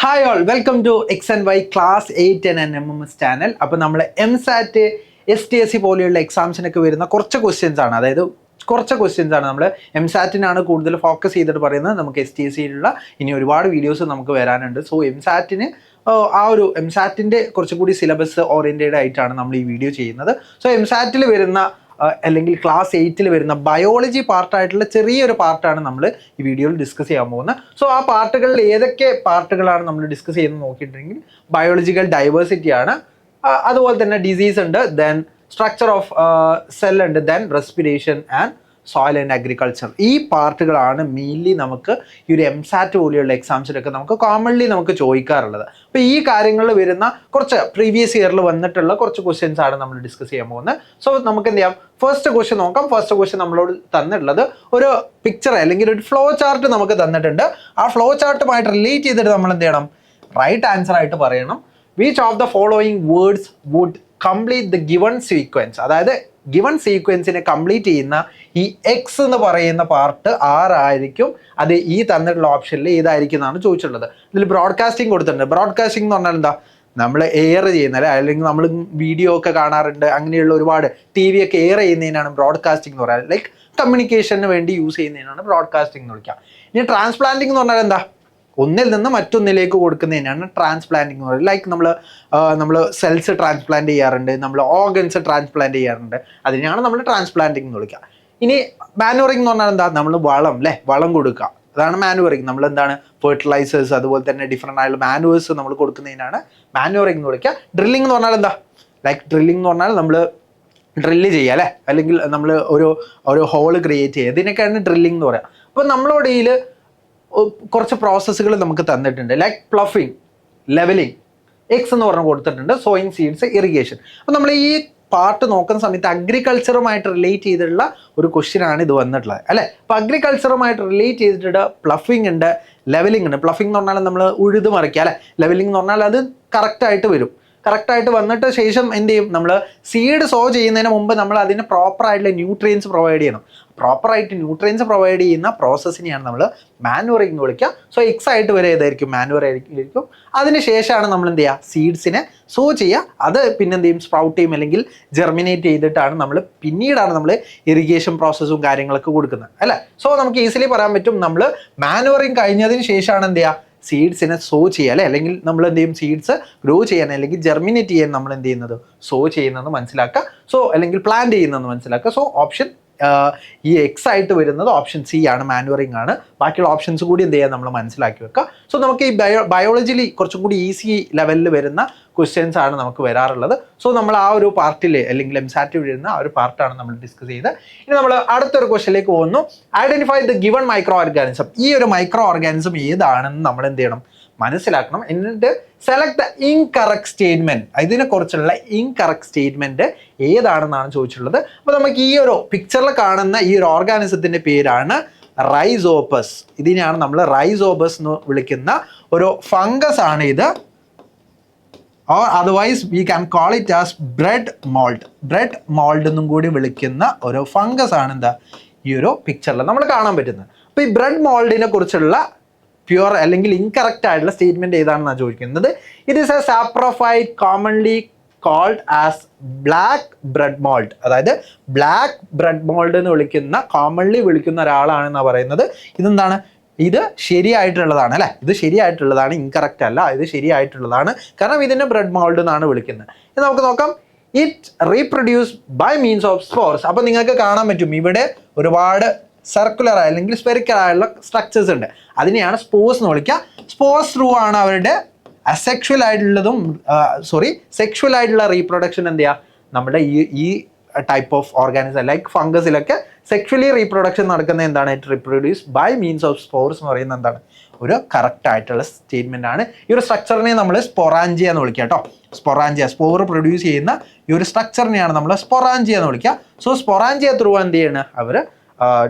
Hi all, welcome to X and Y Class 8 and MMS channel. അപ്പോൾ നമ്മൾ MSAT STSC പോലെയുള്ള എക്സാംസിനൊക്കെ വരുന്ന കുറച്ച് ക്വസ്റ്റ്യൻസ് ആണ്. അതായത് കുറച്ച് ക്വസ്റ്റ്യൻസ് ആണ് നമ്മൾ MSATനാണ് കൂടുതൽ ഫോക്കസ് ചെയ്തിട്ട് പറയുന്നത്. നമുക്ക് STSCയിലുള്ള ഇനി ഒരുപാട് വീഡിയോസ് നമുക്ക് വരാനുണ്ട്. സോ MSATന് ആ ഒരു MSATൻ്റെ കുറച്ചുകൂടി സിലബസ് ഓറിയൻറ്റഡ് ആയിട്ടാണ് നമ്മൾ ഈ വീഡിയോ ചെയ്യുന്നത്. സോ MSATൽ വരുന്ന അല്ലെങ്കിൽ ക്ലാസ് 8 വരുന്ന ബയോളജി പാർട്ടായിട്ടുള്ള ചെറിയൊരു പാർട്ടാണ് നമ്മൾ ഈ വീഡിയോയിൽ ഡിസ്കസ് ചെയ്യാൻ പോകുന്നത്. സോ ആ പാർട്ടുകളിൽ ഏതൊക്കെ പാർട്ടുകളാണ് നമ്മൾ ഡിസ്കസ് ചെയ്യുന്നത് നോക്കിയിട്ടുണ്ടെങ്കിൽ ബയോളജിക്കൽ ഡൈവേഴ്സിറ്റി ആണ്, അതുപോലെ തന്നെ ഡിസീസ് ഉണ്ട്, ദെൻ സ്ട്രക്ചർ ഓഫ് സെൽ ഉണ്ട്, then respiration and soil and agriculture. ഈ പാർട്ടുകളാണ് മെയിൻലി നമുക്ക് ഈ ഒരു MSAT പോലെയുള്ള എക്സാംസിലൊക്കെ നമുക്ക് കോമൺലി നമുക്ക് ചോദിക്കാറുള്ളത്. അപ്പോൾ ഈ കാര്യങ്ങളിൽ വരുന്ന കുറച്ച് പ്രീവിയസ് ഇയറിൽ വന്നിട്ടുള്ള കുറച്ച് ക്വസ്റ്റ്യൻസ് ആണ് നമ്മൾ ഡിസ്കസ് ചെയ്യാൻ പോകുന്നത്. സോ നമുക്ക് എന്ത് ചെയ്യാം, ഫസ്റ്റ് ക്വസ്റ്റ്യൻ നോക്കാം. ഫസ്റ്റ് ക്വസ്റ്റ്യൻ നമ്മളോട് തന്നിട്ടുള്ളത് ഒരു പിക്ചർ അല്ലെങ്കിൽ ഒരു ഫ്ലോ ചാർട്ട് നമുക്ക് തന്നിട്ടുണ്ട്. ആ ഫ്ലോ ചാർട്ടുമായിട്ട് റിലേറ്റ് ചെയ്തിട്ട് നമ്മൾ എന്ത് ചെയ്യണം, റൈറ്റ് ആൻസർ ആയിട്ട് പറയണം. Which of the following words would complete the given sequence. അതായത് ഗിവൺ സീക്വൻസിനെ കംപ്ലീറ്റ് ചെയ്യുന്ന ഈ എക്സ് എന്ന് പറയുന്ന പാർട്ട് ആരായിരിക്കും, അത് ഈ തന്നിട്ടുള്ള ഓപ്ഷനിൽ ഏതായിരിക്കും എന്നാണ് ചോദിച്ചിട്ടുള്ളത്. ഇതിൽ ബ്രോഡ്കാസ്റ്റിംഗ് കൊടുത്തിട്ടുണ്ട്. ബ്രോഡ്കാസ്റ്റിംഗ് എന്ന് പറഞ്ഞാൽ എന്താ, നമ്മൾ എയർ ചെയ്യുന്ന അല്ലെ, അല്ലെങ്കിൽ നമ്മൾ വീഡിയോ ഒക്കെ കാണാറുണ്ട്, അങ്ങനെയുള്ള ഒരുപാട് TV ഒക്കെ എയർ ചെയ്യുന്നതിനാണ് ബ്രോഡ്കാസ്റ്റിംഗ് എന്ന് പറയുന്നത്. ലൈക്ക് കമ്മ്യൂണിക്കേഷന് വേണ്ടി യൂസ് ചെയ്യുന്നതിനാണ് ബ്രോഡ്കാസ്റ്റിംഗ് എന്ന് വിളിക്കുക. ഇനി ട്രാൻസ്പ്ലാന്റിംഗ് എന്ന് പറഞ്ഞാൽ എന്താ, ഒന്നിൽ നിന്ന് മറ്റൊന്നിലേക്ക് കൊടുക്കുന്നതിനാണ് ട്രാൻസ്പ്ലാന്റിംഗ് എന്ന് പറയുന്നത്. ലൈക്ക് നമ്മൾ സെൽസ് ട്രാൻസ്പ്ലാന്റ് ചെയ്യാറുണ്ട്, നമ്മൾ ഓർഗൻസ് ട്രാൻസ്പ്ലാന്റ് ചെയ്യാറുണ്ട്, അതിനെയാണ് നമ്മൾ ട്രാൻസ്പ്ലാന്റിംഗ് എന്ന് വിളിക്കുക. ഇനി മാനുവറിംഗ് എന്ന് പറഞ്ഞാൽ എന്താ, നമ്മൾ വളം കൊടുക്കുക, അതാണ് മാനുവറിംഗ്. നമ്മൾ എന്താണ് ഫെർട്ടിലൈസേഴ്സ്, അതുപോലെ തന്നെ ഡിഫറെൻ്റ് ആയിട്ടുള്ള മാനുവേഴ്സ് നമ്മൾ കൊടുക്കുന്നതിനാണ് മാനുവറിംഗ് എന്ന് വിളിക്കുക. ഡ്രില്ലിംഗ് എന്ന് പറഞ്ഞാൽ എന്താ, ലൈക്ക് ഡ്രില്ലിംഗ് എന്ന് പറഞ്ഞാൽ നമ്മൾ ഡ്രില്ല് ചെയ്യുക അല്ലേ, അല്ലെങ്കിൽ നമ്മൾ ഒരു ഹോള് ക്രിയേറ്റ് ചെയ്യുക, ഇതിനൊക്കെയാണ് ഡ്രില്ലിംഗ് എന്ന് പറയുക. അപ്പോൾ നമ്മളോട് ഇതിൽ കുറച്ച് പ്രോസസ്സുകൾ നമുക്ക് തന്നിട്ടുണ്ട്. ലൈക്ക് പ്ലഫിംഗ്, ലെവലിംഗ്, എക്സ് എന്ന് പറഞ്ഞ് കൊടുത്തിട്ടുണ്ട്, സോയിങ് സീഡ്സ്, ഇറിഗേഷൻ. അപ്പോൾ നമ്മൾ ഈ പാർട്ട് നോക്കുന്ന സമയത്ത് അഗ്രികൾച്ചറുമായിട്ട് റിലേറ്റ് ചെയ്തിട്ടുള്ള ഒരു ക്വസ്റ്റ്യൻ ആണ് ഇത് വന്നിട്ടുള്ളത് അല്ലേ. അപ്പോൾ അഗ്രികൾച്ചറുമായിട്ട് റിലേറ്റ് ചെയ്തിട്ട് പ്ലഫിംഗ് ഉണ്ട്, ലെവലിംഗ് ഉണ്ട്. പ്ലഫിംഗ് എന്ന് പറഞ്ഞാൽ നമ്മൾ ഉഴുത് മറിക്കുക അല്ലേ, ലെവലിംഗ് എന്ന് പറഞ്ഞാൽ അത് കറക്റ്റായിട്ട് വരും. കറക്റ്റായിട്ട് വന്നിട്ട് ശേഷം എന്ത് ചെയ്യും, നമ്മൾ സീഡ് സോ ചെയ്യുന്നതിന് മുമ്പ് നമ്മൾ അതിന് പ്രോപ്പറായിട്ടുള്ള ന്യൂട്രിയൻസ് പ്രൊവൈഡ് ചെയ്യണം. പ്രോപ്പറായിട്ട് ന്യൂട്രിയൻസ് പ്രൊവൈഡ് ചെയ്യുന്ന പ്രോസസ്സിനെയാണ് നമ്മൾ മാനുവറിംഗ് എന്ന് വിളിക്കുക. സോ എക്സ് ആയിട്ട് വരെ ഏതായിരിക്കും, മാനുവർ ആയിരിക്കും. അതിന് ശേഷമാണ് നമ്മൾ എന്ത് ചെയ്യുക, സീഡ്സിനെ സോ ചെയ്യുക. അത് പിന്നെ എന്ത് ചെയ്യും, സ്പ്രൗട്ട് ചെയ്യും അല്ലെങ്കിൽ ജെർമിനേറ്റ് ചെയ്തിട്ടാണ് നമ്മൾ പിന്നീടാണ് നമ്മൾ ഇറിഗേഷൻ പ്രോസസ്സും കാര്യങ്ങളൊക്കെ കൊടുക്കുന്നത് അല്ലേ. സോ നമുക്ക് ഈസിലി പറയാൻ പറ്റും, നമ്മൾ മാനുവറിംഗ് കഴിഞ്ഞതിന് ശേഷമാണ് എന്ത് ചെയ്യുക, സീഡ്സിനെ സോ ചെയ്യുക അല്ലേ, അല്ലെങ്കിൽ നമ്മൾ എന്ത് ചെയ്യും, സീഡ്സ് ഗ്രോ ചെയ്യാൻ അല്ലെങ്കിൽ ജെർമിനേറ്റ് ചെയ്യാൻ നമ്മൾ എന്ത് ചെയ്യുന്നത്, സോ ചെയ്യുന്നതെന്ന് മനസ്സിലാക്കുക. സോ അല്ലെങ്കിൽ പ്ലാന്റ് ചെയ്യുന്നതെന്ന് മനസ്സിലാക്കുക. സോ ഓപ്ഷൻ ഈ എക്സ് ആയിട്ട് വരുന്നത് ഓപ്ഷൻ സി ആണ്, മാനുവറിംഗ് ആണ്. ബാക്കിയുള്ള ഓപ്ഷൻസ് കൂടി എന്ത് ചെയ്യാൻ നമ്മൾ മനസ്സിലാക്കി വെക്കുക. സോ നമുക്ക് ഈ ബയോളജിയിൽ കുറച്ചും കൂടി ഈസി ലെവലിൽ വരുന്ന ക്വസ്റ്റ്യൻസ് ആണ് നമുക്ക് വരാറുള്ളത്. സോ നമ്മൾ ആ ഒരു പാർട്ടിൽ അല്ലെങ്കിൽ MSAT വരുന്ന ആ ഒരു പാർട്ടാണ് നമ്മൾ ഡിസ്കസ് ചെയ്ത്. ഇനി നമ്മൾ അടുത്തൊരു ക്വസ്റ്റ്യനിലേക്ക് പോകുന്നു. Identify the given micro organism. ഈ ഒരു മൈക്രോ ഓർഗാനിസം ഏതാണെന്ന് നമ്മൾ എന്ത് ചെയ്യണം, മനസ്സിലാക്കണം. എന്നിട്ട് സെലക്ട് ദ ഇൻകറക്റ്റ് സ്റ്റേറ്റ്മെന്റ്. ഇതിനെക്കുറിച്ചുള്ള ഇൻകറക്റ്റ് സ്റ്റേറ്റ്മെന്റ് ഏതാണെന്നാണ് ചോദിച്ചിട്ടുള്ളത്. അപ്പോൾ നമുക്ക് ഈ ഒരു പിക്ചറിൽ കാണുന്ന ഈ ഒരു ഓർഗാനിസത്തിന്റെ പേരാണ് റൈസോപ്പസ്. ഇതിനെയാണ് നമ്മൾ റൈസോപ്പസ് എന്ന് വിളിക്കുന്ന ഒരു ഫംഗസ് ആണ് ഇത്. Or otherwise we can call it as bread mould. Bread mould എന്നും കൂടി വിളിക്കുന്ന ഒരു ഫംഗസ് ആണ് എന്താ ഈ ഒരു പിക്ചറിൽ നമ്മൾ കാണാൻ പറ്റുന്നത്. അപ്പോൾ ഈ ബ്രെഡ് മോൾഡിനെ കുറിച്ചുള്ള പ്യുവർ അല്ലെങ്കിൽ ഇൻകറക്റ്റ് ആയിട്ടുള്ള സ്റ്റേറ്റ്മെന്റ് ഏതാണെന്നാണ് ചോദിക്കുന്നത്. It is a saprophyte commonly called as black bread mould. അതായത് ബ്ലാക്ക് ബ്രെഡ് മോൾഡ് എന്ന് വിളിക്കുന്ന, കോമൺലി വിളിക്കുന്ന ഒരാളാണെന്നാണ് പറയുന്നത്. ഇതെന്താണ്, ഇത് ശരിയായിട്ടുള്ളതാണ് അല്ലേ, ഇത് ശരിയായിട്ടുള്ളതാണ്, ഇൻകറക്റ്റ് അല്ല, ഇത് ശരിയായിട്ടുള്ളതാണ്. കാരണം ഇതിനെ ബ്രെഡ് മോൾഡ് എന്നാണ് വിളിക്കുന്നത്. ഇത് നമുക്ക് നോക്കാം. It reproduce by means of spores. അപ്പോൾ നിങ്ങൾക്ക് കാണാൻ പറ്റും ഇവിടെ ഒരുപാട് സർക്കുലർ അല്ലെങ്കിൽ സ്പെറിക്കൽ ആയുള്ള സ്ട്രക്ചേഴ്സ് ഉണ്ട്, അതിനെയാണ് സ്പോർസ് എന്ന് വിളിക്കുക. സ്പോർസ് ത്രൂ ആണ് അവരുടെ അസെക്ഷൽ ആയിട്ടുള്ളതും സെക്ഷൽ ആയിട്ടുള്ള റീപ്രൊഡക്ഷൻ എന്ത് ചെയ്യുക, നമ്മുടെ ഈ ടൈപ്പ് ഓഫ് ഓർഗാനിസം ലൈക്ക് ഫംഗസിലൊക്കെ സെക്ഷലി റീപ്രൊഡക്ഷൻ നടക്കുന്ന എന്താണ്, it reproduce by means of spores എന്ന് പറയുന്നത് എന്താണ്, ഒരു കറക്റ്റ് ആയിട്ടുള്ള സ്റ്റേറ്റ്മെന്റ് ആണ്. ഈ ഒരു സ്ട്രക്ചറിനെ നമ്മൾ സ്പൊറാഞ്ചിയ എന്ന് വിളിക്കുക കേട്ടോ. സ്പൊറാഞ്ചിയ, സ്പോർ പ്രൊഡ്യൂസ് ചെയ്യുന്ന ഈ ഒരു സ്ട്രക്ചറിനെയാണ് നമ്മൾ സ്പൊറാഞ്ചിയ എന്ന് വിളിക്കുക. സോ സ്പൊറാഞ്ചിയ ത്രൂ എന്ത് ചെയ്യണം, അവർ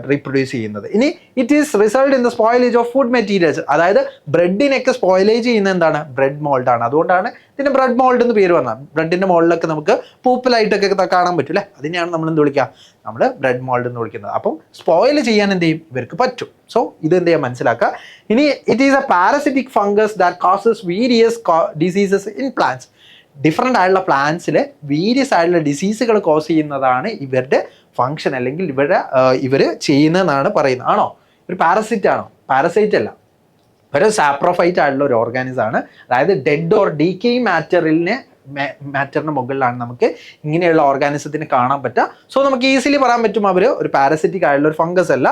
റീപ്രൊഡ്യൂസ് ചെയ്യുന്നത്. ഇനി it is result in the spoilage of food materials. അതായത് ബ്രെഡിനൊക്കെ സ്പോയിലേജ് ചെയ്യുന്ന എന്താണ്? ബ്രെഡ് മോൾഡ് ആണ്. അതുകൊണ്ടാണ് ഇതിന് ബ്രെഡ് മോൾഡ് എന്ന് പേര് വന്നത്. ബ്രെഡിന്റെ മോളിലൊക്കെ നമുക്ക് പൂപ്പലായിട്ടൊക്കെ കാണാൻ പറ്റും അല്ലേ? അതിനെയാണ് നമ്മൾ എന്ത് വിളിക്കുക? നമ്മൾ ബ്രെഡ് മോൾഡ് എന്ന് വിളിക്കുന്നത്. അപ്പം സ്പോയിൽ ചെയ്യാൻ എന്ത് ചെയ്യും? ഇവർക്ക് പറ്റും. സോ ഇത് എന്ത് ചെയ്യാൻ മനസ്സിലാക്കുക. ഇനി it is A parasitic fungus that causes various diseases in plants. Different ആയിട്ടുള്ള പ്ലാന്റ്സിൽ വേരിയസ് ആയിട്ടുള്ള ഡിസീസുകൾ കോസ് ചെയ്യുന്നതാണ് ഇവരുടെ ഫങ്ഷൻ, അല്ലെങ്കിൽ ഇവർ ചെയ്യുന്നതെന്നാണ് പറയുന്നത്. ആണോ? ഒരു പാരസൈറ്റ് ആണോ? പാരസൈറ്റ് അല്ല, ഒരു സാപ്രോഫൈറ്റ് ആയിട്ടുള്ള ഒരു ഓർഗാനിസം ആണ്. അതായത് ഡെഡ് ഓർ ഡീക്കേയിങ് മാറ്ററിന് മുകളിലാണ് നമുക്ക് ഇങ്ങനെയുള്ള ഓർഗാനിസത്തിന് കാണാൻ പറ്റുക. സോ നമുക്ക് ഈസിലി പറയാൻ പറ്റും അവർ ഒരു പാരസിറ്റിക് ആയിട്ടുള്ള ഒരു ഫംഗസ് അല്ല,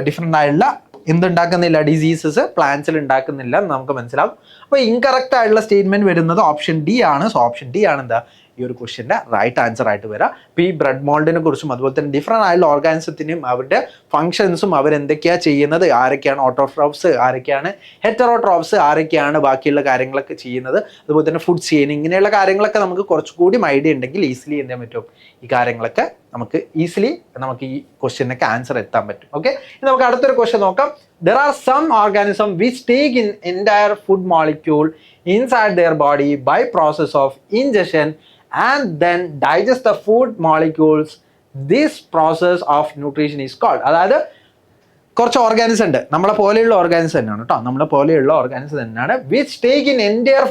ഡിഫറെൻ്റ് ആയിട്ടുള്ള എന്തുണ്ടാക്കുന്നില്ല, ഡിസീസസ് പ്ലാന്റ്സിൽ ഉണ്ടാക്കുന്നില്ല എന്ന് നമുക്ക് മനസ്സിലാവും. അപ്പോൾ ഇൻകറക്റ്റ് ആയിട്ടുള്ള സ്റ്റേറ്റ്മെന്റ് വരുന്നത് ഓപ്ഷൻ ഡി ആണ്. സോ ഓപ്ഷൻ ഡി ആണ് എന്താ ഈ ഒരു ക്വസ്റ്റ്യൻ്റെ റൈറ്റ് ആൻസർ ആയിട്ട് വരാം. അപ്പോൾ ഈ ബ്രെഡ് മോൾഡിനെ കുറിച്ചും അതുപോലെ തന്നെ ഡിഫറെൻ്റ് ആയിട്ടുള്ള ഓർഗാനിസത്തിനും അവരുടെ ഫംഗ്ഷൻസും അവരെന്തൊക്കെയാണ് ചെയ്യുന്നത്, ആരൊക്കെയാണ് ഓട്ടോട്രോഫ്സ്, ആരൊക്കെയാണ് ഹെറ്ററോട്രോഫ്സ്, ആരൊക്കെയാണ് ബാക്കിയുള്ള കാര്യങ്ങളൊക്കെ ചെയ്യുന്നത്, അതുപോലെ തന്നെ ഫുഡ് ചെയിൻ, ഇങ്ങനെയുള്ള കാര്യങ്ങളൊക്കെ നമുക്ക് കുറച്ചുകൂടി ഐഡിയ ഉണ്ടെങ്കിൽ ഈസിലി എന്ത് ചെയ്യാൻ പറ്റും? ഈ കാര്യങ്ങളൊക്കെ നമുക്ക് ഈസിലി ഈ ക്വസ്റ്റ്യനൊക്കെ ആൻസർ എത്താൻ പറ്റും. ഓക്കെ, നമുക്ക് അടുത്തൊരു ക്വസ്റ്റ്യൻ നോക്കാം. There are some organisms which take in entire food molecule inside their body by process of ingestion and then digest the food molecules. This process of nutrition is called. അതായത് കുറച്ച് organism ഉണ്ട്, നമ്മളെ പോലെയുള്ള organism തന്നെയാണ് കേട്ടോ, നമ്മളെ പോലെയുള്ള organism തന്നെയാണ്. Which take in entire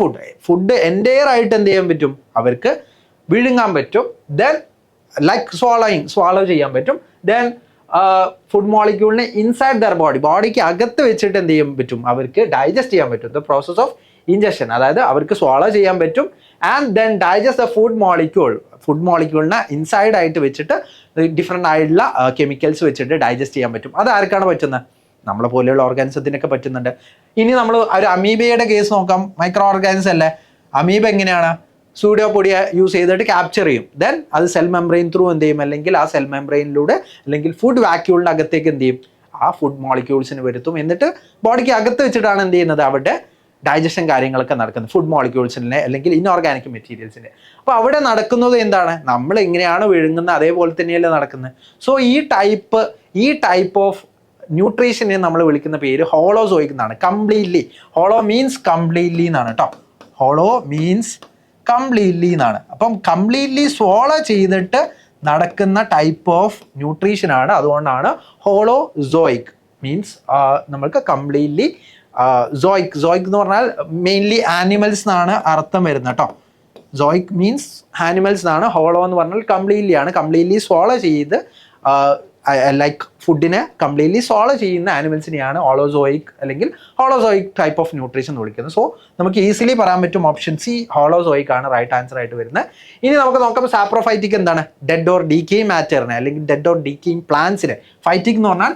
food entire ആയിട്ട് എന്ത് ചെയ്യാൻ പറ്റും? അവർക്ക് വിഴുങ്ങാൻ പറ്റും. ദെൻ ലൈക്ക് സ്വാളോ ചെയ്യാൻ പറ്റും. ദെൻ ഫുഡ് മോളിക്യൂളിനെ ഇൻസൈഡ് ദർ ബോഡിക്ക് അകത്ത് വെച്ചിട്ട് എന്ത് ചെയ്യാൻ പറ്റും? അവർക്ക് ഡൈജസ്റ്റ് ചെയ്യാൻ പറ്റും. ദ പ്രോസസ് ഓഫ് ഇൻജക്ഷൻ, അതായത് അവർക്ക് സ്വാളോ ചെയ്യാൻ പറ്റും. And then digest the food മോളിക്യൂളിനെ ഇൻസൈഡ് ആയിട്ട് വെച്ചിട്ട് ഡിഫറെൻ്റ് ആയിട്ടുള്ള കെമിക്കൽസ് വെച്ചിട്ട് ഡൈജസ്റ്റ് ചെയ്യാൻ പറ്റും. അത് ആർക്കാണ് പറ്റുന്നത്? നമ്മളെ പോലെയുള്ള ഓർഗാനിസത്തിനൊക്കെ പറ്റുന്നുണ്ട്. ഇനി നമ്മൾ ഒരു അമീബയുടെ കേസ് നോക്കാം. മൈക്രോ ഓർഗാനിസം അല്ലേ? അമീബ എങ്ങനെയാണ്? സൂഡിയോ പൊടി യൂസ് ചെയ്തിട്ട് ക്യാപ്ചർ ചെയ്യും. ദെൻ അത് സെൽ മെംബ്രെയിൻ ത്രൂ എന്ത് ചെയ്യും? അല്ലെങ്കിൽ ആ സെൽ മെംബ്രെയിനിലൂടെ അല്ലെങ്കിൽ ഫുഡ് വാക്യൂളിൻ്റെ അകത്തേക്ക് എന്ത് ചെയ്യും? ആ ഫുഡ് മോളിക്യൂൾസിന് വരുത്തും. എന്നിട്ട് ബോഡിക്ക് അകത്ത് വെച്ചിട്ടാണ് എന്ത് ചെയ്യുന്നത്? അവിടെ ഡൈജഷൻ കാര്യങ്ങളൊക്കെ നടക്കുന്നത്, ഫുഡ് മോളിക്യൂൾസിൻ്റെ അല്ലെങ്കിൽ ഇൻഓർഗാനിക് മെറ്റീരിയൽസിൻ്റെ. അപ്പോൾ അവിടെ നടക്കുന്നത് എന്താണ്? നമ്മൾ എങ്ങനെയാണ് വിഴുങ്ങുന്നത് അതേപോലെ തന്നെയല്ലേ നടക്കുന്നത്. സോ ഈ ടൈപ്പ് ഓഫ് ന്യൂട്രീഷനെ നമ്മൾ വിളിക്കുന്ന പേര് ഹോളോസോയിക് എന്നാണ്. കംപ്ലീറ്റ്ലി, ഹോളോ മീൻസ് കംപ്ലീറ്റ്ലി എന്നാണ് കേട്ടോ. ഹോളോ മീൻസ് കംപ്ലീറ്റ്ലി എന്നാണ്. അപ്പം കംപ്ലീറ്റ്ലി സ്വോളോ ചെയ്തിട്ട് നടക്കുന്ന ടൈപ്പ് ഓഫ് ന്യൂട്രീഷൻ ആണ്. അതുകൊണ്ടാണ് ഹോളോസോയിക് മീൻസ് നമ്മൾക്ക് കംപ്ലീറ്റ്ലി സോയിക് എന്ന് പറഞ്ഞാൽ മെയിൻലി ആനിമൽസ് എന്നാണ് അർത്ഥം വരുന്നത് കേട്ടോ. സോയിക് മീൻസ് ആനിമൽസ് എന്നാണ്. ഹോളോ എന്ന് പറഞ്ഞാൽ കംപ്ലീറ്റ്ലി ആണ്. കംപ്ലീറ്റ്ലി സ്വോളോ ചെയ്ത് ലൈക്ക് ഫുഡിനെ കംപ്ലീറ്റ്ലി സോളോ ചെയ്യുന്ന ആനിമൽസിനെയാണ് ഹോളോസോയിക് അല്ലെങ്കിൽ ഹോളോസോയിക് ടൈപ്പ് ഓഫ് ന്യൂട്രീഷൻ എന്ന് വിളിക്കുന്നത്. സോ നമുക്ക് ഈസിലി പറയാൻ പറ്റും ഓപ്ഷൻ സി ഹോളോസോയിക് ആണ് റൈറ്റ് ആൻസർ ആയിട്ട് വരുന്നത്. ഇനി നമുക്ക് നോക്കാം സാപ്രോഫൈറ്റിക് എന്താണ്? ഡെഡ് ഓർ ഡീക്കേയിങ് മാറ്ററിനെ അല്ലെങ്കിൽ ഡെഡ് ഓർ ഡീക്കേയിങ് പ്ലാന്റ്സിനെ. ഫൈറ്റിക് എന്ന് പറഞ്ഞാൽ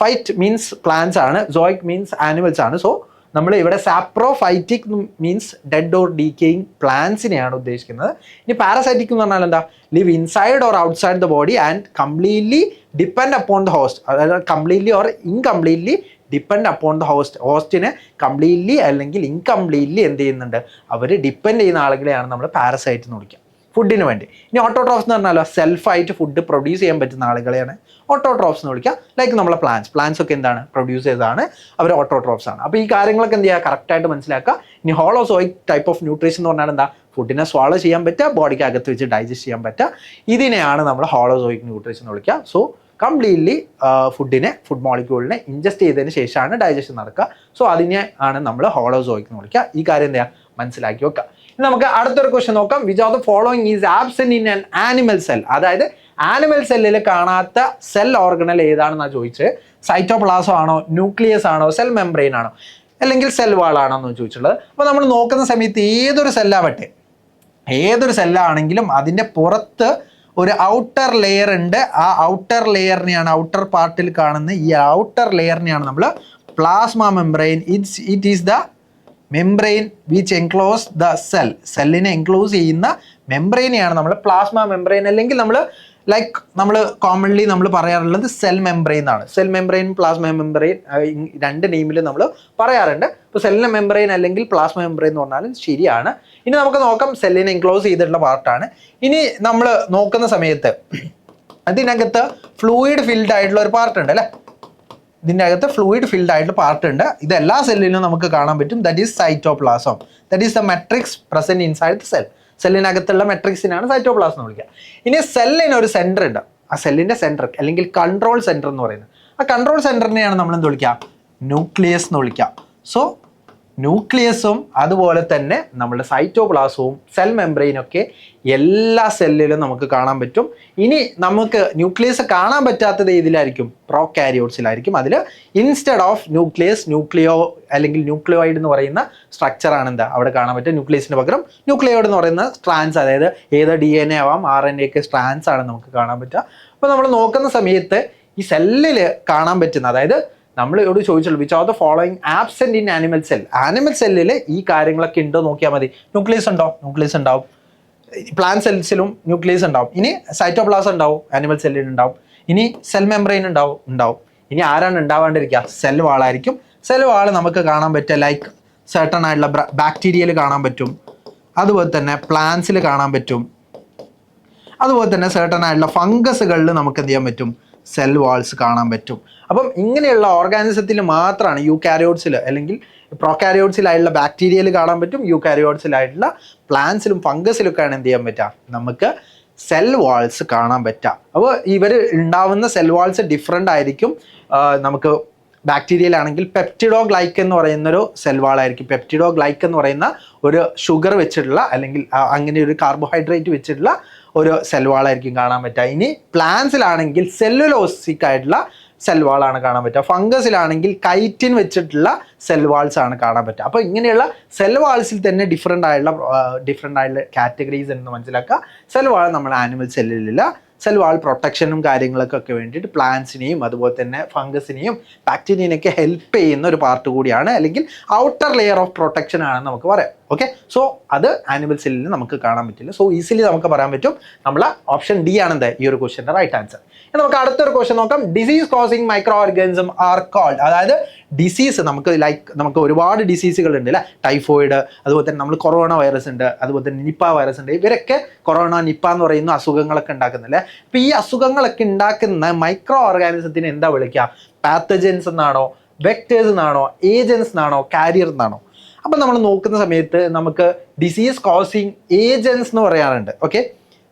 ഫൈറ്റ് മീൻസ് പ്ലാന്റ്സ് ആണ്, സോയിക് മീൻസ് ആനിമൽസ് ആണ്. സോ നമ്മൾ ഇവിടെ saprophytic means dead or decaying പ്ലാന്റ്സിനെയാണ് ഉദ്ദേശിക്കുന്നത്. ഇനി പാരസൈറ്റിക് എന്ന് പറഞ്ഞാൽ എന്താ? Live inside or outside the body and completely depend upon the host. അതായത് completely or incompletely depend upon the ഹോസ്റ്റിനെ കംപ്ലീറ്റ്ലി അല്ലെങ്കിൽ ഇൻകംപ്ലീറ്റ്ലി എന്ത് ചെയ്യുന്നുണ്ട്? അവർ ഡിപ്പെൻഡ് ചെയ്യുന്ന ആളുകളെയാണ് നമ്മൾ പാരസൈറ്റ് എന്ന് വിളിക്കുക ഫുഡിന് വേണ്ടി. ഇനി ഓട്ടോട്രോഫ്സ് എന്ന് പറഞ്ഞാലോ സെൽഫായിട്ട് ഫുഡ് പ്രൊഡ്യൂസ് ചെയ്യാൻ പറ്റുന്ന ആളുകളെയാണ് ഓട്ടോട്രോഫ്സ് എന്ന് വിളിക്കുക. ലൈക്ക് നമ്മളെ പ്ലാന്റ്സ് ഒക്കെ എന്താണ്? പ്രൊഡ്യൂസേഴ്സ് ആണ്, അവർ ഓട്ടോട്രോഫ്സ് ആണ്. അപ്പോൾ ഈ കാര്യങ്ങളൊക്കെ എന്ത് ചെയ്യുക? കറക്റ്റായിട്ട് മനസ്സിലാക്കുക. ഇനി ഹോളോസോയിക് ടൈപ്പ് ഓഫ് ന്യൂട്രീഷൻ എന്ന് പറഞ്ഞാൽ എന്താ? ഫുഡിനെ സ്വാളോ ചെയ്യാൻ പറ്റുക, ബോഡിക്ക് അകത്ത് വെച്ച് ഡൈജസ്റ്റ് ചെയ്യാൻ പറ്റുക. ഇതിനെയാണ് നമ്മൾ ഹോളോസോയിക് ന്യൂട്രീഷൻ എന്ന് വിളിക്കുക. സോ കംപ്ലീറ്റ്ലി ഫുഡ് മോളിക്യൂളിനെ ഇൻജസ്റ്റ് ചെയ്തതിന് ശേഷമാണ് ഡൈജഷൻ നടക്കുക. സോ അതിനെ ആണ് നമ്മൾ ഹോളോസോയിക് എന്ന് വിളിക്കുക. ഈ കാര്യം എന്താ? മനസ്സിലാക്കി വെക്കുക. ഇനി നമുക്ക് അടുത്തൊരു ക്വസ്റ്റ്യൻ നോക്കാം. Which of the following is absent in an animal cell? അതായത് ആനിമൽ സെല്ലിൽ കാണാത്ത സെൽ ഓർഗണൽ ഏതാണെന്നാണ് ചോദിച്ചത്. സൈറ്റോപ്ലാസം ആണോ, ന്യൂക്ലിയസ് ആണോ, സെൽ മെംബ്രെയിൻ ആണോ, അല്ലെങ്കിൽ സെൽ വാൾ ആണോ എന്ന് ചോദിച്ചിട്ടുള്ളത്. അപ്പോൾ നമ്മൾ നോക്കുന്ന സമയത്ത് ഏതൊരു സെല്ലാണെങ്കിലും അതിൻ്റെ പുറത്ത് ഒരു ഔട്ടർ ലെയർ ഉണ്ട്. ആ ഔട്ടർ ലെയറിനെയാണ്, ഔട്ടർ പാർട്ടിൽ കാണുന്ന ഈ ഔട്ടർ ലെയറിനെയാണ് നമ്മൾ plasma membrane. It is the membrane which enclose the സെല്ലിനെ എൻക്ലോസ് ചെയ്യുന്ന മെംബ്രെയിനെയാണ് നമ്മൾ പ്ലാസ്മ മെംബ്രെയിൻ, അല്ലെങ്കിൽ നമ്മൾ കോമൺലി നമ്മൾ പറയാറുള്ളത് സെൽ മെംബ്രെയിൻ എന്നാണ്. സെൽ മെംബ്രെയിൻ, പ്ലാസ്മ മെംബ്രെയിൻ രണ്ട് നെയിമിൽ നമ്മൾ പറയാറുണ്ട്. ഇപ്പോൾ സെല്ലിനെ മെംബ്രെയിൻ അല്ലെങ്കിൽ പ്ലാസ്മ മെംബ്രെയിൻ എന്ന് പറഞ്ഞാലും ശരിയാണ്. ഇനി നമുക്ക് നോക്കാം സെല്ലിനെ എൻക്ലോസ് ചെയ്തിട്ടുള്ള പാർട്ടാണ്. ഇനി നമ്മൾ നോക്കുന്ന സമയത്ത് അതിനകത്ത് ഫ്ലൂയിഡ് ഫിൽഡ് ആയിട്ടുള്ള ഒരു പാർട്ട് ഉണ്ട് അല്ലേ, ഇതിൻ്റെ അകത്ത് ഫ്ലൂയിഡ് ഫിൽഡ് ആയിട്ടുള്ള പാർട്ട് ഉണ്ട്. ഇത് എല്ലാ സെല്ലിലും നമുക്ക് കാണാൻ പറ്റും. That is cytoplasm. That is the matrix present inside the cell. സെല്ലിനകത്തുള്ള മെട്രിക്സിനാണ് സൈറ്റോപ്ലാസം എന്ന് വിളിക്കുക. ഇനി സെല്ലിന് ഒരു സെന്റർ ഉണ്ട്. ആ സെല്ലിന്റെ സെന്റർ അല്ലെങ്കിൽ കൺട്രോൾ സെന്റർ എന്ന് പറയുന്നത്, ആ കൺട്രോൾ സെന്ററിനെയാണ് നമ്മൾ എന്ത് വിളിക്കുക, ന്യൂക്ലിയസ് എന്ന് വിളിക്കുക. സോ ന്യൂക്ലിയസും അതുപോലെ തന്നെ നമ്മുടെ സൈറ്റോപ്ലാസവും സെൽ മെംബ്രെയിനൊക്കെ എല്ലാ സെല്ലിലും നമുക്ക് കാണാൻ പറ്റും. ഇനി നമുക്ക് ന്യൂക്ലിയസ് കാണാൻ പറ്റാത്തത് ഏതിലായിരിക്കും, പ്രോകാരിയോട്സിലായിരിക്കും. അതിൽ ഇൻസ്റ്റെഡ് ഓഫ് ന്യൂക്ലിയസ് ന്യൂക്ലിയോ അല്ലെങ്കിൽ ന്യൂക്ലിയോയിഡ് എന്ന് പറയുന്ന സ്ട്രക്ചറാണ് എന്താ അവിടെ കാണാൻ പറ്റും. ന്യൂക്ലിയസിന് പകരം ന്യൂക്ലിയോയിഡ് എന്ന് പറയുന്ന സ്ട്രാൻഡ്സ്, അതായത് ഏത് DNA ആവാം RNA ഒക്കെ സ്ട്രാൻഡ്സ് ആണ് നമുക്ക് കാണാൻ പറ്റുക. അപ്പോൾ നമ്മൾ നോക്കുന്ന സമയത്ത് ഈ സെല്ലിൽ കാണാൻ പറ്റുന്ന, അതായത് നമ്മൾ ഇവിടെ ചോദിച്ചുള്ളൂ which are the following absent in animal cell. Animal സെല്ലിൽ ഈ കാര്യങ്ങളൊക്കെ ഉണ്ടോ നോക്കിയാൽ മതി. ന്യൂക്ലിയസ് ഉണ്ടോ, ന്യൂക്ലിയസ് ഉണ്ടാവും. പ്ലാന്റ് സെൽസിലും ന്യൂക്ലിയസ് ഉണ്ടാവും. ഇനി സൈറ്റോപ്ലാസം ഉണ്ടാവും, ആനിമൽ സെല്ലിൽ ഉണ്ടാവും. ഇനി സെൽ മെംബ്രെയിൻ ഉണ്ടാവും. ഇനി ആരാണ് ഉണ്ടാവാണ്ടിരിക്കുക, സെൽ വാളായിരിക്കും. സെൽ വാള് നമുക്ക് കാണാൻ പറ്റുക ലൈക്ക് സർട്ടൺ ആയിട്ടുള്ള ബാക്ടീരിയയിൽ കാണാൻ പറ്റും, അതുപോലെ തന്നെ പ്ലാന്റ്സിൽ കാണാൻ പറ്റും, അതുപോലെ തന്നെ സർട്ടൺ ആയിട്ടുള്ള ഫംഗസുകളിൽ നമുക്ക് എന്ത് ചെയ്യാൻ പറ്റും, സെൽ വാൾസ് കാണാൻ പറ്റും. അപ്പം ഇങ്ങനെയുള്ള ഓർഗാനിസത്തിൽ മാത്രമാണ് യൂകാരിയോട്സിൽ അല്ലെങ്കിൽ പ്രോകാരിയോട്സിലായിട്ടുള്ള ബാക്ടീരിയയിൽ കാണാൻ പറ്റും. യൂകാരിയോട്സിലായിട്ടുള്ള പ്ലാന്റ്സിലും ഫംഗസിലൊക്കെയാണ് എന്ത് ചെയ്യാൻ പറ്റുക, നമുക്ക് സെൽ വാൾസ് കാണാൻ പറ്റുക. അപ്പോൾ ഇവർ ഉണ്ടാവുന്ന സെൽ വാൾസ് ഡിഫറെൻ്റ് ആയിരിക്കും. നമുക്ക് ബാക്ടീരിയയിലാണെങ്കിൽ പെപ്റ്റിഡോഗ്ലൈക്ക് എന്ന് പറയുന്നൊരു സെൽ വാളായിരിക്കും. പെപ്റ്റിഡോഗ്ലൈക്ക് എന്ന് പറയുന്ന ഒരു ഷുഗർ വെച്ചിട്ടുള്ള അല്ലെങ്കിൽ അങ്ങനെ ഒരു കാർബോഹൈഡ്രേറ്റ് വെച്ചിട്ടുള്ള ഒരു സെൽ വാളായിരിക്കും കാണാൻ പറ്റുക. ഇനി പ്ലാന്റ്സിലാണെങ്കിൽ സെല്ലുലോസിക് ആയിട്ടുള്ള സെൽ വാളാണ് കാണാൻ പറ്റുക. ഫംഗസിലാണെങ്കിൽ കൈറ്റിൻ വെച്ചിട്ടുള്ള സെൽ വാൾസ് ആണ് കാണാൻ പറ്റുക. അപ്പോൾ ഇങ്ങനെയുള്ള സെൽ വാൾസിൽ തന്നെ ഡിഫറെൻ്റ് ആയിട്ടുള്ള കാറ്റഗറീസ് എന്ന് മനസ്സിലാക്കുക. സെൽ വാൾ നമ്മുടെ ആനിമൽ സെല്ലിലില്ല. സെൽ വാൾ പ്രൊട്ടക്ഷനും കാര്യങ്ങൾക്കൊക്കെ വേണ്ടിയിട്ട് പ്ലാന്റ്സിനെയും അതുപോലെ തന്നെ ഫംഗസിനെയും ബാക്ടീരിയനെയൊക്കെ ഹെൽപ്പ് ചെയ്യുന്ന ഒരു പാർട്ട് കൂടിയാണ്, അല്ലെങ്കിൽ ഔട്ടർ ലെയർ ഓഫ് പ്രൊട്ടക്ഷൻ ആണെന്ന് നമുക്ക് പറയാം. ഓക്കെ, സോ അത് ആനിമൽ സെല്ലിൽ നമുക്ക് കാണാൻ പറ്റില്ല. സോ ഈസിലി നമുക്ക് പറയാൻ പറ്റും നമ്മളെ ഓപ്ഷൻ ഡി ആണെന്ത് ഈ ഒരു ക്വസ്റ്റ്യൻ്റെ റൈറ്റ് ആൻസർ. നമുക്ക് അടുത്തൊരു ക്വസ്റ്റ്യൻ നോക്കാം. Disease causing microorganism are called. അതായത് ഡിസീസ് നമുക്ക് ഒരുപാട് ഡിസീസുകൾ ഉണ്ട് അല്ലേ, ടൈഫോയിഡ്, അതുപോലെ തന്നെ നമ്മൾ കൊറോണ വൈറസ് ഉണ്ട്, അതുപോലെ തന്നെ നിപ്പ വൈറസ് ഉണ്ട്. ഇവരൊക്കെ കൊറോണ നിപ്പ എന്ന് പറയുന്ന അസുഖങ്ങളൊക്കെ ഉണ്ടാക്കുന്നില്ലേ. അപ്പോൾ ഈ അസുഖങ്ങളൊക്കെ ഉണ്ടാക്കുന്ന മൈക്രോ ഓർഗാനിസത്തിന് എന്താ വിളിക്കുക, പാത്തജൻസ് എന്നാണോ, വെക്ടേഴ്സ് എന്നാണോ, ഏജൻസ് എന്നാണോ, കാരിയർ എന്നാണോ? അപ്പം നമ്മൾ നോക്കുന്ന സമയത്ത് നമുക്ക് ഡിസീസ് കോസിങ് ഏജൻസ് എന്ന് പറയാറുണ്ട്. ഓക്കെ,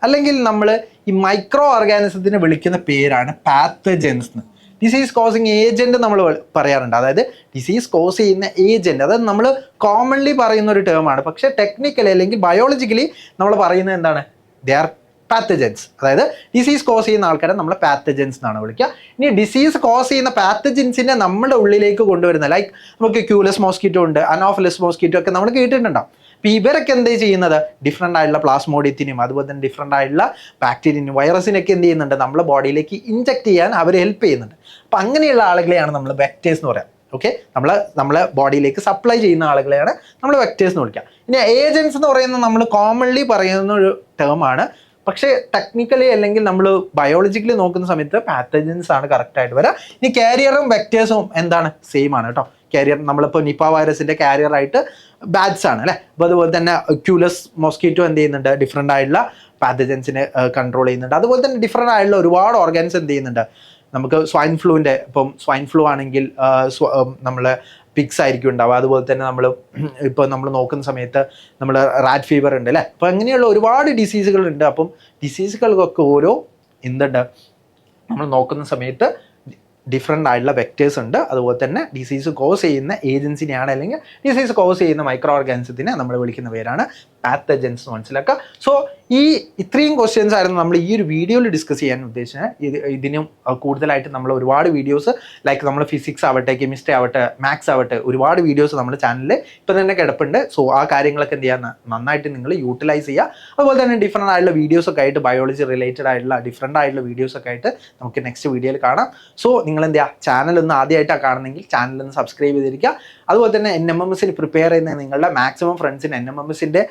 അല്ലെങ്കിൽ നമ്മൾ ഈ മൈക്രോ ഓർഗാനിസത്തിനെ വിളിക്കുന്ന പേരാണ് പാത്തജൻസ് എന്ന്. ഡിസീസ് കോസിങ് ഏജന്റ് നമ്മൾ പറയാറുണ്ട്. അതായത് ഡിസീസ് കോസ് ചെയ്യുന്ന ഏജന്റ്, അതായത് നമ്മൾ കോമൺലി പറയുന്ന ഒരു ടേമാണ്. പക്ഷേ ടെക്നിക്കലി അല്ലെങ്കിൽ ബയോളജിക്കലി നമ്മൾ പറയുന്നത് എന്താണ്, ദേ ആർ പാത്തജൻസ്. അതായത് ഡിസീസ് കോസ് ചെയ്യുന്ന ആൾക്കാരെ നമ്മൾ പാത്തജൻസ് എന്നാണ് വിളിക്കുക. ഇനി ഡിസീസ് കോസ് ചെയ്യുന്ന പാത്തജൻസിനെ നമ്മുടെ ഉള്ളിലേക്ക് കൊണ്ടുവരുന്ന, ലൈക്ക് നമുക്ക് ക്യൂലസ് മോസ്കിറ്റോ ഉണ്ട്, അനോഫിലസ് മോസ്കിറ്റോ ഒക്കെ നമ്മൾ കേട്ടിട്ടുണ്ടാവും. അപ്പോൾ ഇവരൊക്കെ എന്ത് ചെയ്യുന്നത്, ഡിഫറെൻ്റ് ആയിട്ടുള്ള പ്ലാസ്മോഡിയത്തിനും അതുപോലെ തന്നെ ഡിഫറെൻ്റ് ആയിട്ടുള്ള ബാക്ടീരിയനും വൈറസിനൊക്കെ എന്ത് ചെയ്യുന്നുണ്ട്, നമ്മുടെ ബോഡിയിലേക്ക് ഇഞ്ചെക്ട് ചെയ്യാൻ അവർ ഹെൽപ്പ് ചെയ്യുന്നുണ്ട്. അപ്പോൾ അങ്ങനെയുള്ള ആളുകളെയാണ് നമ്മൾ വെക്ടേഴ്സ് എന്ന് പറയാം. ഓക്കെ, നമ്മളെ ബോഡിയിലേക്ക് സപ്ലൈ ചെയ്യുന്ന ആളുകളെയാണ് നമ്മൾ വെക്ടേഴ്സ് എന്ന് വിളിക്കുക. ഇനി ഏജൻസ് എന്ന് പറയുന്നത് നമ്മൾ കോമൺലി പറയുന്ന ഒരു ടേമാണ്. പക്ഷേ ടെക്നിക്കലി അല്ലെങ്കിൽ നമ്മൾ ബയോളജിക്കലി നോക്കുന്ന സമയത്ത് പാത്തജൻസ് ആണ് കറക്റ്റായിട്ട് വരിക. ഇനി കാരിയറും വെക്ടേഴ്സും എന്താണ്, സെയിം ആണ് കേട്ടോ. കാരിയർ നമ്മളിപ്പോൾ നിപ്പ വൈറസിൻ്റെ കാരിയറായിട്ട് ബാറ്റ്സ് ആണ് അല്ലേ. അപ്പോൾ അതുപോലെ തന്നെ ക്യൂലസ് മോസ്കിറ്റോ എന്ത് ചെയ്യുന്നുണ്ട്, ഡിഫറെൻ്റ് ആയിട്ടുള്ള പാത്തജൻസിനെ കൺട്രോൾ ചെയ്യുന്നുണ്ട്. അതുപോലെ തന്നെ ഡിഫറെൻ്റ് ആയിട്ടുള്ള ഒരുപാട് ഓർഗാൻസ് എന്ത് ചെയ്യുന്നുണ്ട്. നമുക്ക് സ്വൈൻ ഫ്ലൂവിൻ്റെ, ഇപ്പം സ്വൈൻ ഫ്ലൂ ആണെങ്കിൽ നമ്മൾ പിഗ്സ് ആയിരിക്കും ഉണ്ടാവുക. അതുപോലെ തന്നെ നമ്മൾ നോക്കുന്ന സമയത്ത് നമ്മൾ റാറ്റ് ഫീവർ ഉണ്ട് അല്ലേ. അപ്പോൾ അങ്ങനെയുള്ള ഒരുപാട് ഡിസീസുകളുണ്ട്. അപ്പം ഡിസീസുകൾക്കൊക്കെ ഓരോ എന്തുണ്ട്, നമ്മൾ നോക്കുന്ന സമയത്ത് ഡിഫറെൻ്റ് ആയിട്ടുള്ള വെക്ടേഴ്സ് ഉണ്ട്. അതുപോലെ തന്നെ ഡിസീസ് കോസ് ചെയ്യുന്ന ഏജൻസിനെയാണ് അല്ലെങ്കിൽ ഡിസീസ് കോസ് ചെയ്യുന്ന മൈക്രോ ഓർഗാനിസത്തിനെ നമ്മൾ വിളിക്കുന്ന പേരാണ് പാത്തജൻസ് എന്ന് മനസ്സിലാക്കുക. സോ ഇത്രയും ക്വസ്റ്റ്യൻസ് ആയിരുന്നു നമ്മൾ ഈ ഒരു വീഡിയോയിൽ ഡിസ്കസ് ചെയ്യാൻ ഉദ്ദേശിച്ചത്. ഇതിനും കൂടുതലായിട്ട് നമ്മൾ ഒരുപാട് വീഡിയോസ് ലൈക്ക് നമ്മൾ ഫിസിക്സ് ആവട്ടെ, കെമിസ്ട്രി ആവട്ടെ, മാത്സ് ആവട്ടെ, ഒരുപാട് വീഡിയോസ് നമ്മുടെ ചാനലിൽ ഇപ്പം തന്നെ കിടപ്പുണ്ട്. സോ ആ കാര്യങ്ങളൊക്കെ എന്ത് ചെയ്യാൻ നന്നായിട്ട് നിങ്ങൾ യൂട്ടിലൈസ് ചെയ്യുക. അതുപോലെ തന്നെ ഡിഫറെൻ്റ് ആയിട്ടുള്ള വീഡിയോസൊക്കെ ആയിട്ട് ബയോളജി റിലേറ്റഡ് ആയിട്ടുള്ള ഡിഫറെൻ്റ് ആയിട്ടുള്ള വീഡിയോസൊക്കെ ആയിട്ട് നമുക്ക് നെക്സ്റ്റ് വീഡിയോയിൽ കാണാം. സോ നിങ്ങൾ എന്ത് ചെയ്യുക, ചാനലൊന്ന് ആദ്യമായിട്ടാണ് കാണുന്നെങ്കിൽ ചാനലൊന്ന് സബ്സ്ക്രൈബ് ചെയ്തിരിക്കുക. അതുപോലെ തന്നെ NMMSന് പ്രിപ്പയർ ചെയ്യുന്ന നിങ്ങളുടെ മാക്സിമം ഫ്രണ്ട്സിന് NMMSൻ്റെ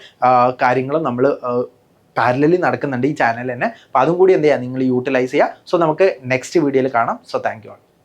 കാര്യങ്ങളും നമ്മൾ പാരലലി നടക്കുന്നുണ്ട് ഈ ചാനൽ തന്നെ. അപ്പോൾ അതും കൂടി എന്ത് ചെയ്യുക, നിങ്ങൾ യൂട്ടിലൈസ് ചെയ്യുക. സോ നമുക്ക് നെക്സ്റ്റ് വീഡിയോയിൽ കാണാം. So thank you.